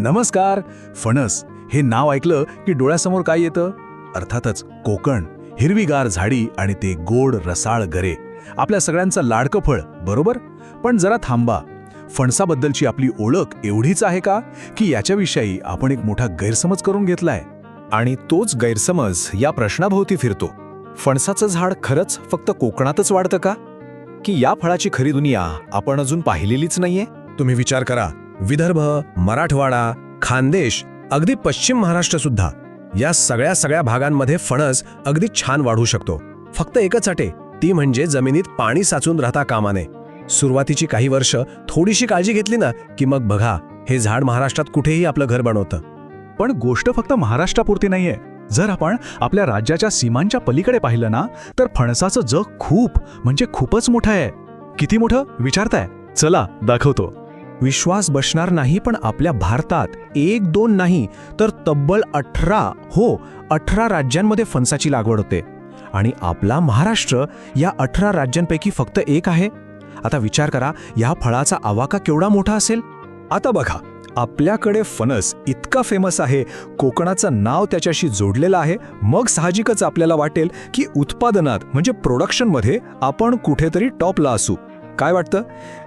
नमस्कार. फणस हे नाव ऐकलं की डोळ्यासमोर काय येतं? अर्थातच कोकण, हिरवीगार झाडी आणि ते गोड रसाळ गरे. आपल्या सगळ्यांचं लाडकं फळ, बरोबर? पण जरा थांबा. फणसाबद्दलची आपली ओळख एवढीच आहे का की याच्याविषयी आपण एक मोठा गैरसमज करून घेतलाय? आणि तोच गैरसमज या प्रश्नाभोवती फिरतो. फणसाचं झाड खरंच फक्त कोकणातच वाढतं का? की या फळाची खरी दुनिया आपण अजून पाहिलेलीच नाहीये? तुम्ही विचार करा, विदर्भ, मराठवाडा, खानदेश, अगदी पश्चिम महाराष्ट्र सुद्धा, या सगळ्या भागांमध्ये फणस अगदी छान वाढू शकतो. फक्त एकच अट आहे, ती म्हणजे जमिनीत पाणी साचून राहता कामा नये. सुरुवातीची काही वर्ष थोडीशी काळजी घेतली ना की मग बघा, हे झाड महाराष्ट्रात कुठेही आपलं घर बनवतं. पण गोष्ट फक्त महाराष्ट्रापुरती नाहीये. जर आपण आपल्या राज्याच्या सीमांच्या पलीकडे पाहिलं ना, तर फणसाचं जग खूप म्हणजे खूपच मोठं आहे. किती मोठं विचारताय? चला दाखवतो. विश्वास बसणार नाही, पण आपल्या भारतात 1-2 नाही तर तब्बल 18 राज्यांमध्ये फणसाची लागवड होते. आणि आपला महाराष्ट्र या 18 राज्यांपैकी फक्त एक आहे. आता विचार करा, या फळाचा आवाका केवढा मोठा असेल. आता बघा, आपल्याकडे फणस इतका फेमस आहे, कोकणाचं नाव त्याच्याशी जोडलेलं आहे. मग साहजिकच आपल्याला वाटेल की उत्पादनात म्हणजे प्रोडक्शनमध्ये आपण कुठेतरी टॉपला असू. काय वाटतं?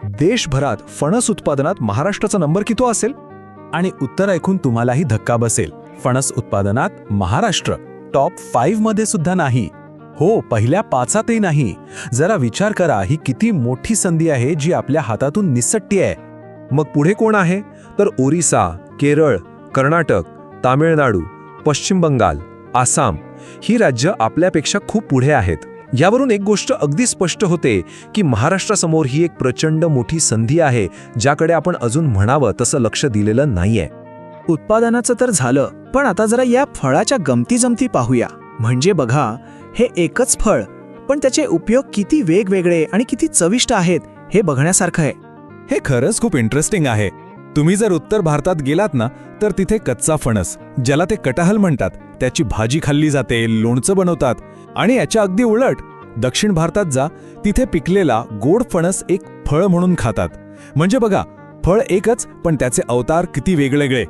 देशभरात फणस उत्पादनात महाराष्ट्राचा नंबर किती असेल? आणि उत्तर ऐकून तुम्हालाही धक्का बसेल. फणस उत्पादनात महाराष्ट्र टॉप 5 मध्ये सुद्धा नाही. हो, पहिल्या 5 नाही. जरा विचार करा, ही किती मोठी संधी आहे जी आपल्या हातातून निसटते आहे. मग पुढे कोण आहे? तर ओरिसा, केरळ, कर्नाटक, तामिळनाडू, पश्चिम बंगाल, आसाम ही राज्य आपल्यापेक्षा खूप पुढे आहेत. यावरून एक गोष्ट अगदी स्पष्ट होते की महाराष्ट्रासमोर ही एक प्रचंड मोठी संधी आहे, ज्याकडे आपण अजून म्हणावं तसं लक्ष दिलेलं नाहीये. उत्पादनाचं तर झालं, पण आता जरा या फळाच्या गमती-जमती पाहूया. म्हणजे बघा, हे एकच फळ, पण त्याचे उपयोग किती वेगवेगळे आणि किती चविष्ट आहेत हे बघण्यासारखं आहे. हे खरंच खूप इंटरेस्टिंग आहे. तुम्ही जर उत्तर भारतात गेलात ना, तर तिथे कच्चा फणस, ज्याला ते कटहल म्हणतात, त्याची भाजी खाल्ली जाते, लोणचं बनवतात. आणि याच्या अगदी उलट दक्षिण भारतात जा, तिथे पिकलेला गोड फणस एक फळ म्हणून खातात. म्हणजे बघा, फळ एकच पण त्याचे अवतार किती वेगवेगळे.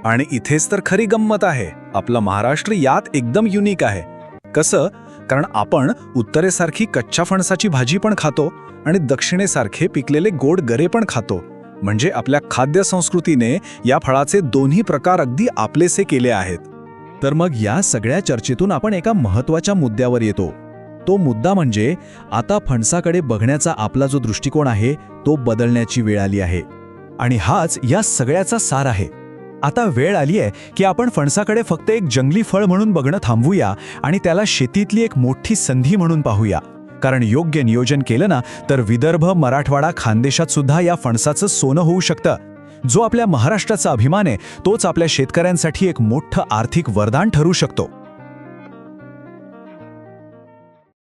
आणि इथेच तर खरी गंमत आहे. आपलं महाराष्ट्र यात एकदम युनिक आहे. कसं? कारण आपण उत्तरेसारखी कच्च्या फणसाची भाजी पण खातो आणि दक्षिणेसारखे पिकलेले गोड गरे पण खातो. म्हणजे आपल्या खाद्य संस्कृतीने या फळाचे दोन्ही प्रकार अगदी आपलेसे केले आहेत. तर मग या सगळ्या चर्चेतून आपण एका महत्त्वाच्या मुद्द्यावर येतो. तो मुद्दा म्हणजे आता फणसाकडे बघण्याचा आपला जो दृष्टिकोन आहे तो बदलण्याची वेळ आली आहे. आणि हाच या सगळ्याचा सार आहे. आता वेळ आली आहे की आपण फणसाकडे फक्त एक जंगली फळ म्हणून बघणं थांबवूया आणि त्याला शेतीतली एक मोठी संधी म्हणून पाहूया. कारण योग्य नियोजन केलं ना, तर विदर्भ, मराठवाडा, खानदेशात सुद्धा या फणसाचं सोनं होऊ शकतं. जो आपल्या महाराष्ट्राचा अभिमान आहे, तोच आपल्या शेतकऱ्यांसाठी एक मोठं आर्थिक वरदान ठरू शकतो.